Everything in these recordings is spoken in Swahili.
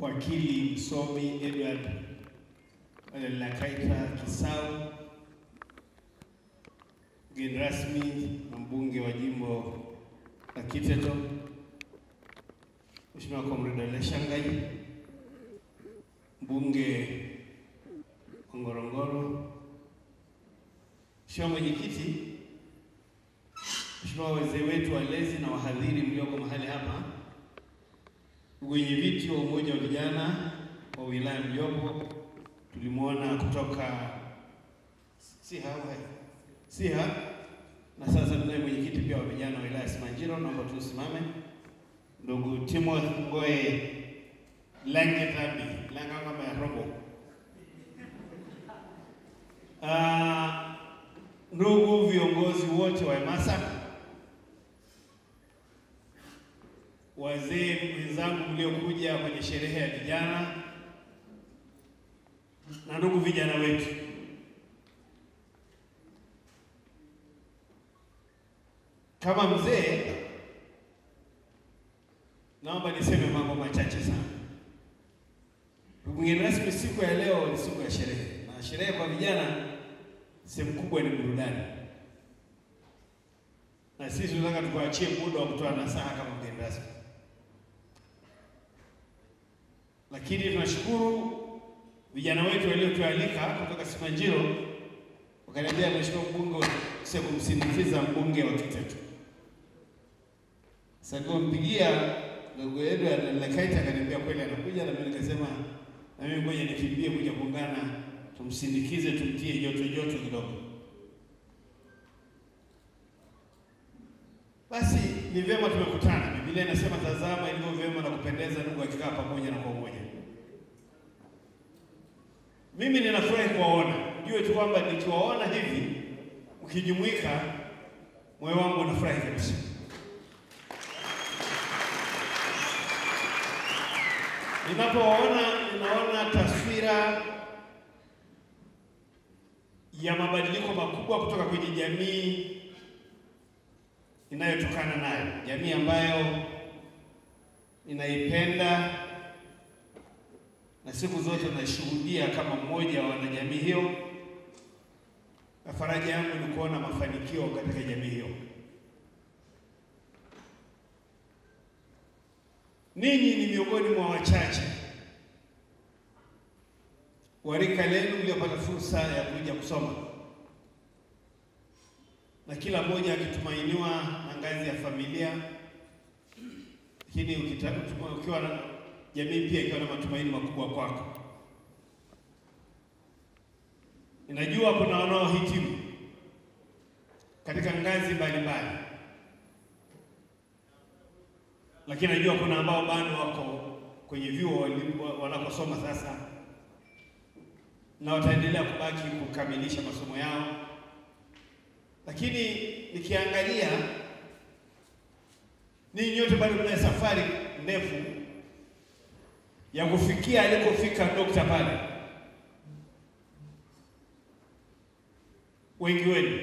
Wakili msomi Edward Lakaita Kisau, mgeni rasmi na mbunge wa jimbo la Kiteto, Mheshimiwa Comrade Leshangai, mbunge wa Ngorongoro, Mheshimiwa mwenyekiti, Mheshimiwa wazee wetu walezi na wahadhiri mlioko mahali hapa, wenye viti wa umoja wa vijana wa wilaya mliopo, tulimuona kutoka Siha na sasa tunaye mwenyekiti pia wa vijana wa wilaya Simanjiro, naomba tusimame. Ndugu Timothy Ngoe Lange Tabi, Langa kama ya robo. Ndugu viongozi wote wa Emasa, wazee wenzangu mliokuja kwenye sherehe ya vijana, na ndugu vijana wetu, kama mzee naomba niseme mambo machache sana. Mgeni rasmi, siku ya leo ni siku ya sherehe, na sherehe kwa vijana sehemu kubwa ni burudani, na sisi tunataka tukuachie muda wa kutoa nasaha kama mgeni rasmi. Lakini tunashukuru vijana wetu waliotualika kutoka Simanjiro, wakaniambia Mheshimiwa mbunge sasa kumsindikiza mbunge wa Kiteto. Sasa nikampigia ndugu Edward Lakaita, akaniambia kweli anakuja, na mimi nikasema na mimi ngoja nikimbie kuja kuungana, tumsindikize, tumtie joto kidogo. Basi ni vyema tumekutana. Biblia inasema tazama ilivyo vyema na kupendeza ndugu akikaa pamoja na kwa umoja. Mimi ninafurahi kuwaona. Mjue tu kwamba nikiwaona hivi ukijumuika, moyo wangu unafurahi kabisa. Ninaona taswira ya mabadiliko makubwa kutoka kwenye jamii inayotokana nayo, jamii ambayo ninaipenda na siku zote nashuhudia kama mmoja wa wanajamii hiyo, na faraja yangu ni kuona mafanikio katika jamii hiyo. Ninyi ni miongoni mwa wachache wa rika lenu mliopata fursa ya kuja kusoma, na kila mmoja akitumainiwa na ngazi ya familia, lakini ukiwa na jamii pia ikiwa na matumaini makubwa kwako. Ninajua kuna wanaohitimu katika ngazi mbalimbali, lakini najua kuna ambao bado wako kwenye vyuo wanakosoma sasa, na wataendelea kubaki kukamilisha masomo yao. Lakini nikiangalia ninyi nyote bado mna safari ndefu ya kufikia alikofika dokta pale, wengi wenu.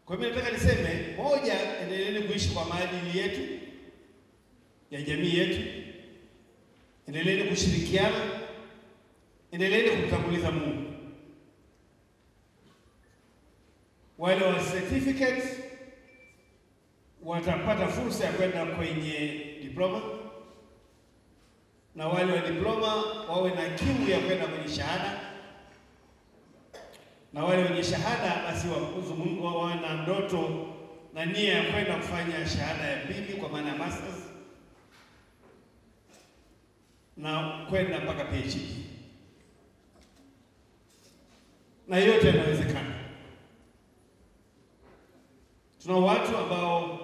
Kwa hivyo nataka niseme, moja, endeleeni kuishi kwa maadili yetu ya jamii yetu, endeleeni kushirikiana, endeleeni kumtanguliza Mungu. Wale wa certificate watapata fursa ya kwenda kwenye diploma, na wale wa diploma wawe na kiu ya kwenda kwenye shahada, na wale wenye shahada basi wakuzu Mungu, wawe na ndoto na nia ya kwenda kufanya shahada ya pili kwa maana ya masters, na kwenda mpaka PhD. Na yote yanawezekana. Tuna watu ambao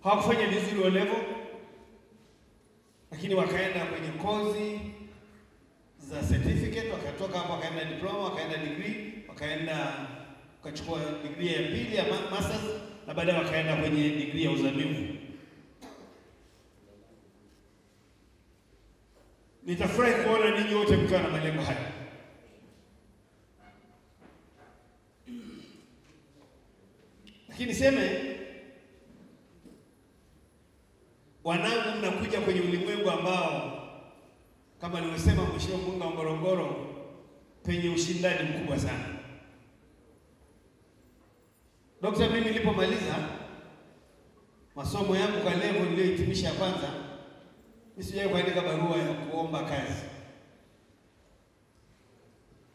hawakufanya vizuri O level, lakini wakaenda kwenye kozi za certificate, wakatoka hapo wakaenda diploma, wakaenda degree, wakaenda wakachukua degree ya pili ya masters, na baadaye wakaenda kwenye degree ya uzamivu. Nitafurahi kuona ninyi wote mkiwa na malengo haya. Lakini niseme, wanangu, mnakuja kwenye ulimwengu ulimwengu ambao kama nilivyosema Mheshimiwa Mbunge wa Ngorongoro, penye ushindani mkubwa sana. Dr. mimi nilipomaliza masomo yangu kwa level niliyohitimisha ya kwanza, nisijaye kuandika barua ya kuomba kazi.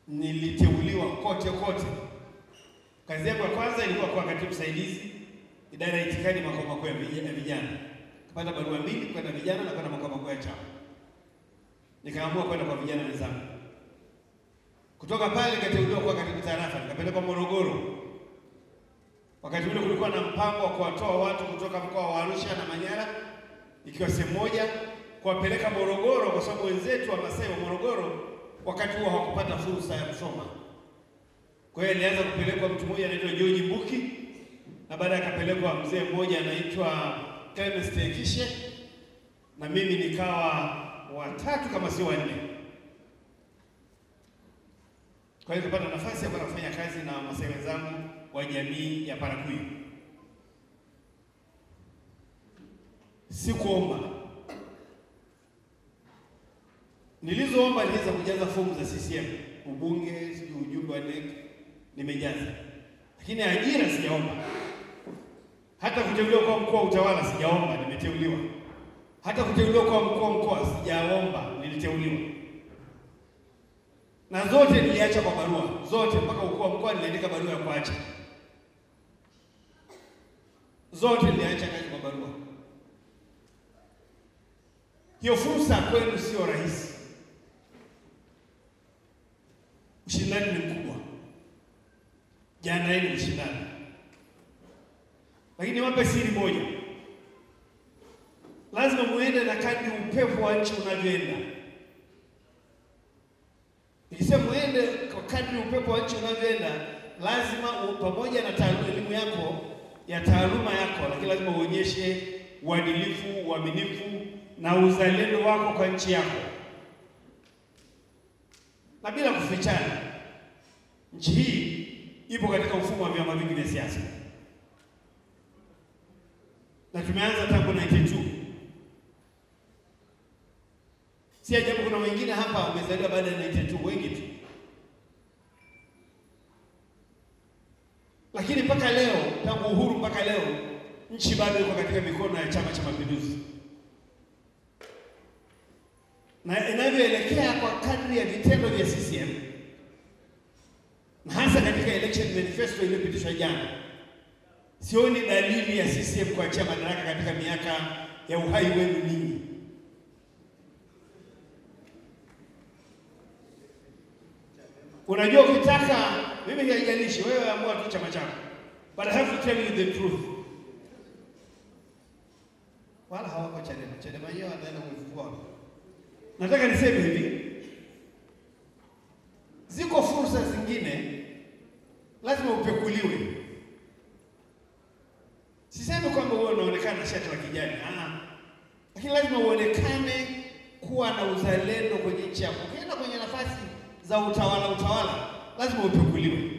Niliteuliwa kote. Kazi yangu ya kwanza ilikuwa kwa katibu msaidizi idara ya itikadi makao makuu ya vijana. Kupata barua mbili kwenda vijana na kwenda makao makuu ya chama. Nikaamua kwenda kwa vijana wenzangu. Kutoka pale nikateuliwa kwa katibu tarafa, nikapelekwa Morogoro. Wakati ule kulikuwa na mpango wa kuwatoa watu kutoka mkoa wa Arusha na Manyara ikiwa sehemu moja kuwapeleka Morogoro, kwa sababu wenzetu wa Masai wa Morogoro wakati huo hawakupata fursa ya kusoma. Kwa hiyo alianza kupelekwa mtu mmoja anaitwa George Mbuki, na baadaye akapelekwa mzee mmoja anaitwa Clemens Tekishe, na mimi nikawa watatu kama si wanne. Kwa hiyo nilipata nafasi ya kufanya kazi na Masai wenzangu wa jamii ya Parakuyu. Sikuomba. Nilizoomba niliweza kujaza fomu za CCM, ubunge, ujumbe wa NEC, nimejaza. Lakini ajira sijaomba. Hata kuteuliwa kwa mkuu wa utawala sijaomba, nimeteuliwa. Hata kuteuliwa kwa mkuu wa mkoa sijaomba, niliteuliwa. Na zote niliacha kwa barua, zote mpaka ukuu wa mkoa niliandika barua ya kuacha. Zote niliacha kazi kwa barua. Hiyo fursa kwenu sio rahisi. Ushindani ni mkubwa. Jana hili ushindani. Lakini wape siri moja. Lazima muende na kadri upepo wa nchi unavyoenda. Nikisema muende kwa kadri upepo wa nchi unavyoenda, lazima pamoja na elimu yako ya taaluma yako, lakini lazima uonyeshe uadilifu, uaminifu na uzalendo wako kwa nchi yako. Na bila kufichana, nchi hii ipo katika mfumo wa vyama vingi vya siasa. Na tumeanza tangu 92. Si ajabu kuna wengine hapa wamezaliwa baada ya 92, wengi tu. Lakini mpaka leo, tangu uhuru mpaka leo, nchi bado iko katika mikono ya Chama cha Mapinduzi. Na inavyoelekea kwa kadri ya vitendo vya CCM, na hasa katika election manifesto iliyopitishwa jana, sioni dalili ya CCM kuachia madaraka katika miaka ya uhai wenu ninyi. Unajua ukitaka, mimi haijalishi wewe amua tu chama chako. But I have to tell you the truth. Wala hawako Chadema. Chadema hiyo anaenda kuifufua. Nataka niseme hivi. Ziko fursa zingine lazima upekuliwe. Sisemi kwamba wewe unaonekana shati la kijani. Lakini lazima uonekane kuwa na uzalendo kwenye nchi yako. Ukienda kwenye nafasi za utawala, lazima upekuliwe.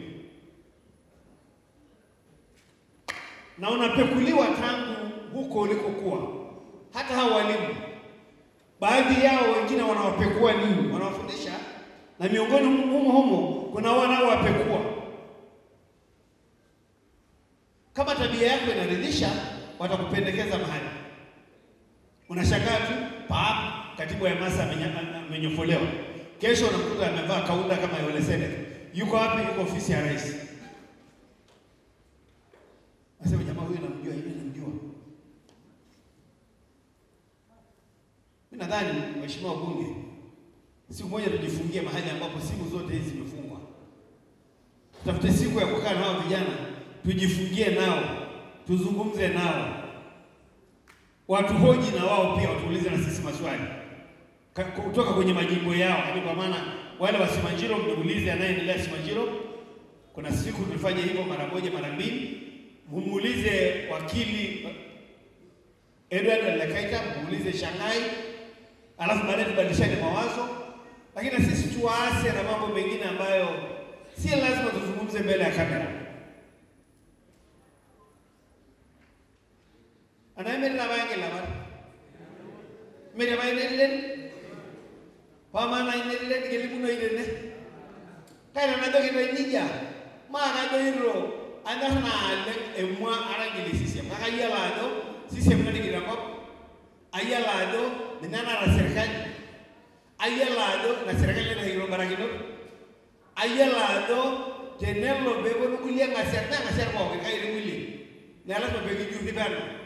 Na unapekuliwa tangu huko ulikokuwa. Hata hao walimu, baadhi yao wengine wanawapekua nini? Wanawafundisha, na miongoni humo kuna wanaowapekua. Kama tabia yako inaridhisha, watakupendekeza mahali. Unashangaa tu, katibu wa Hamasa amenyofolewa. Kesho unakuta amevaa kaunda kama yule Senate. Yuko wapi? Yuko ofisi ya rais. Nasema jamaa huyu namjua, hivi namjua. Mimi nadhani mheshimiwa bunge, siku moja tujifungie mahali ambapo siku zote hizi zimefungwa. Tutafute siku ya kukaa na hao vijana, tujifungie nao, tuzungumze nao. Watu hoji na wao pia watuulize na sisi maswali kutoka kwenye majimbo yao. Yaani kwa maana wale wa Simanjiro mniulize anaendelea Simanjiro. Kuna siku tulifanya hivyo mara moja mara mbili. Muulize wakili Edward Lekaita, muulize Shanghai. Alafu baadaye tubadilishane mawazo. Lakini na sisi tuwaase na mambo mengine ambayo si lazima tuzungumze mbele ya kamera. Anayemelea bange la mara. mere ba inelelen pamana inelelen gelimuno irene kaina na doki do nija ma ga do iro anahna le emwa arangili system ka yala do system na digira ko ayala do minana la serikali ayala do na serikali na iro baragino ayala do tenelo bebo nukulia ngaser ko ka iro wili nala to begi judi bano